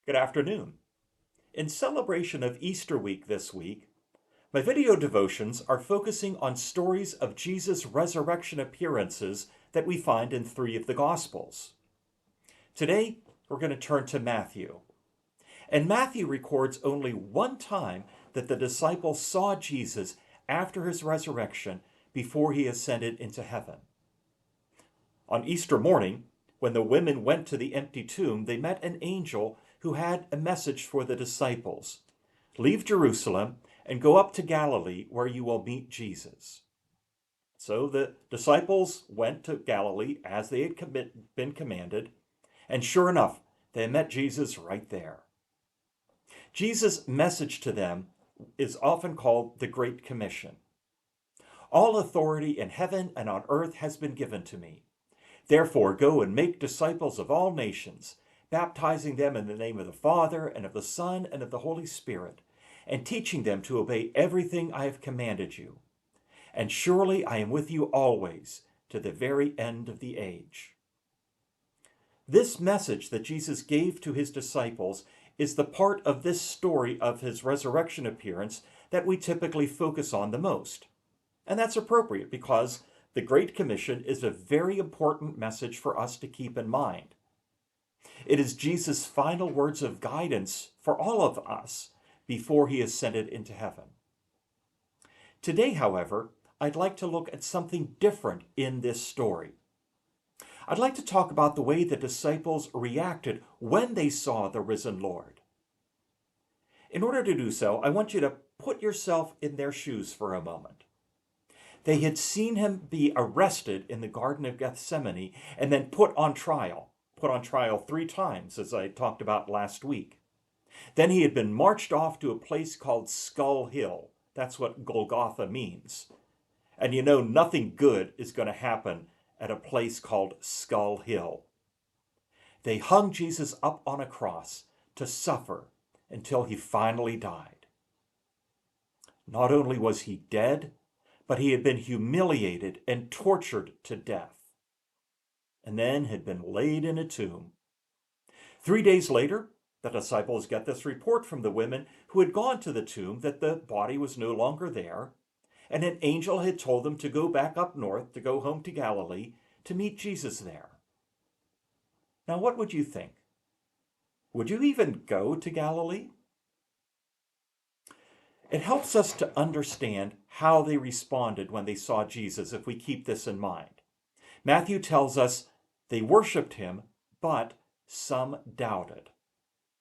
Good afternoon. In celebration of Easter week this week, my video devotions are focusing on stories of Jesus' resurrection appearances that we find in three of the Gospels. Today, we're going to turn to Matthew. And Matthew records only one time that the disciples saw Jesus after his resurrection before he ascended into heaven. On Easter morning, when the women went to the empty tomb, they met an angel who had a message for the disciples. Leave Jerusalem and go up to Galilee where you will meet Jesus. So the disciples went to Galilee as they had been commanded, and sure enough, they met Jesus right there. Jesus' message to them is often called the Great Commission. All authority in heaven and on earth has been given to me. Therefore, go and make disciples of all nations, baptizing them in the name of the Father, and of the Son, and of the Holy Spirit, and teaching them to obey everything I have commanded you. And surely I am with you always, to the very end of the age. This message that Jesus gave to his disciples is the part of this story of his resurrection appearance that we typically focus on the most. And that's appropriate because the Great Commission is a very important message for us to keep in mind. It is Jesus' final words of guidance for all of us before he ascended into heaven. Today, however, I'd like to look at something different in this story. I'd like to talk about the way the disciples reacted when they saw the risen Lord. In order to do so, I want you to put yourself in their shoes for a moment. They had seen him be arrested in the Garden of Gethsemane and then put on trial 3 times, as I talked about last week. Then he had been marched off to a place called Skull Hill. That's what Golgotha means. And you know, nothing good is going to happen at a place called Skull Hill. They hung Jesus up on a cross to suffer until he finally died. Not only was he dead, but he had been humiliated and tortured to death, and then had been laid in a tomb. 3 days later, the disciples get this report from the women who had gone to the tomb that the body was no longer there, and an angel had told them to go back up north, to go home to Galilee, to meet Jesus there. Now, what would you think? Would you even go to Galilee? It helps us to understand how they responded when they saw Jesus if we keep this in mind. Matthew tells us they worshiped him, but some doubted.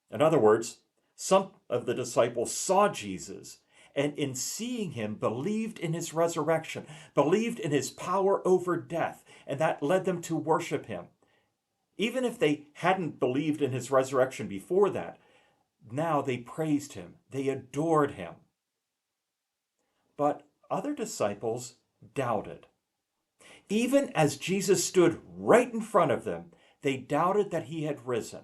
In other words, some of the disciples saw Jesus and in seeing him believed in his resurrection, believed in his power over death, and that led them to worship him. Even if they hadn't believed in his resurrection before that, now they praised him, they adored him. But other disciples doubted. Even as Jesus stood right in front of them, they doubted that he had risen.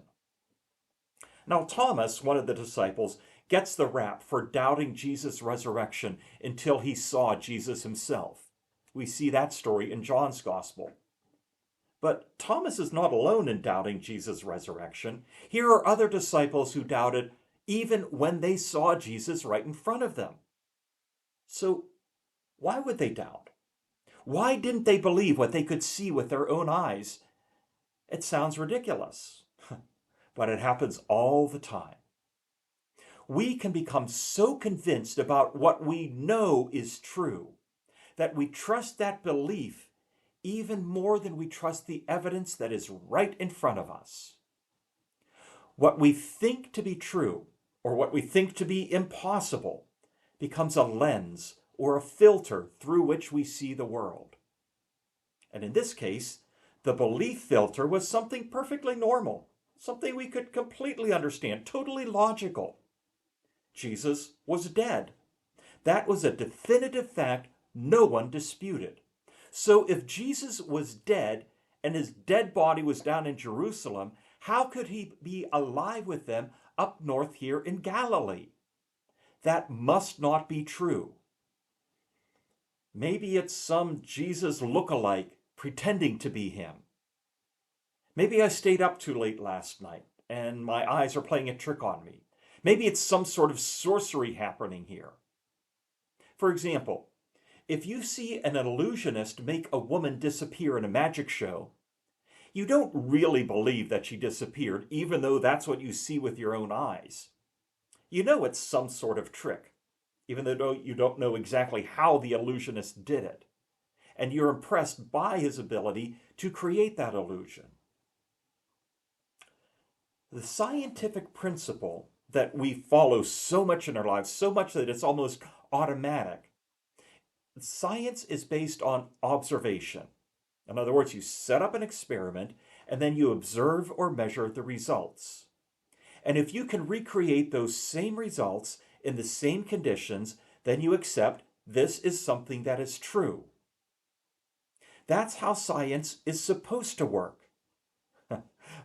Now, Thomas, one of the disciples, gets the rap for doubting Jesus' resurrection until he saw Jesus himself. We see that story in John's Gospel. But Thomas is not alone in doubting Jesus' resurrection. Here are other disciples who doubted even when they saw Jesus right in front of them. So, why would they doubt? Why didn't they believe what they could see with their own eyes? It sounds ridiculous, but it happens all the time. We can become so convinced about what we know is true that we trust that belief even more than we trust the evidence that is right in front of us. What we think to be true, or what we think to be impossible, becomes a lens or a filter through which we see the world. And in this case, the belief filter was something perfectly normal, something we could completely understand, totally logical. Jesus was dead. That was a definitive fact no one disputed. So if Jesus was dead and his dead body was down in Jerusalem, how could he be alive with them up north here in Galilee? That must not be true. Maybe it's some Jesus look-alike pretending to be him. Maybe I stayed up too late last night and my eyes are playing a trick on me. Maybe it's some sort of sorcery happening here. For example, if you see an illusionist make a woman disappear in a magic show, you don't really believe that she disappeared, even though that's what you see with your own eyes. You know it's some sort of trick, even though you don't know exactly how the illusionist did it. And you're impressed by his ability to create that illusion. The scientific principle that we follow so much in our lives, so much that it's almost automatic, science is based on observation. In other words, you set up an experiment and then you observe or measure the results. And if you can recreate those same results in the same conditions, then you accept this is something that is true. That's how science is supposed to work.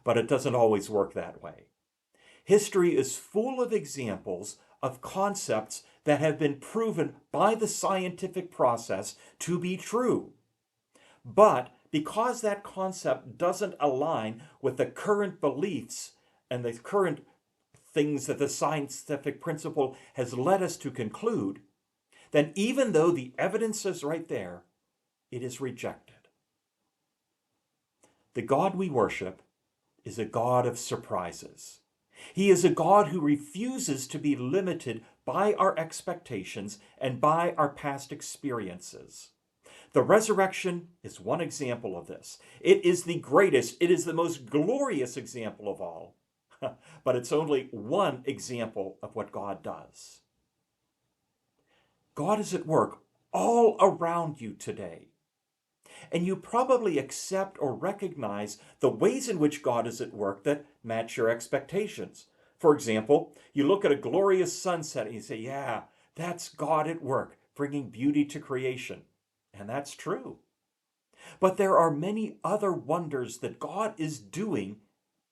But it doesn't always work that way. History is full of examples of concepts that have been proven by the scientific process to be true. But because that concept doesn't align with the current beliefs and the current things that the scientific principle has led us to conclude, then even though the evidence is right there, it is rejected. The God we worship is a God of surprises. He is a God who refuses to be limited by our expectations and by our past experiences. The resurrection is one example of this. It is the greatest, it is the most glorious example of all. But it's only one example of what God does. God is at work all around you today. And you probably accept or recognize the ways in which God is at work that match your expectations. For example, you look at a glorious sunset and you say, yeah, that's God at work, bringing beauty to creation. And that's true. But there are many other wonders that God is doing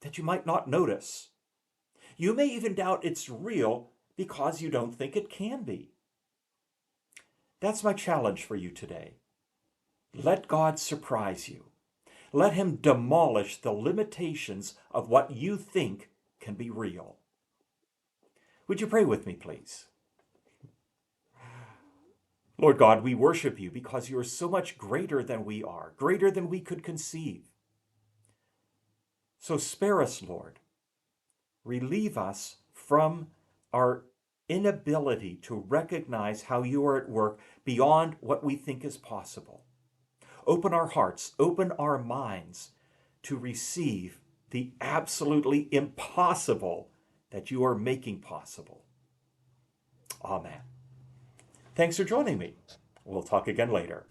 that you might not notice. You may even doubt it's real because you don't think it can be. That's my challenge for you today. Let God surprise you. Let him demolish the limitations of what you think can be real. Would you pray with me, please? Lord God, we worship you because you are so much greater than we are, greater than we could conceive. So spare us, Lord. Relieve us from our inability to recognize how you are at work beyond what we think is possible. Open our hearts, open our minds to receive the absolutely impossible that you are making possible. Amen. Thanks for joining me. We'll talk again later.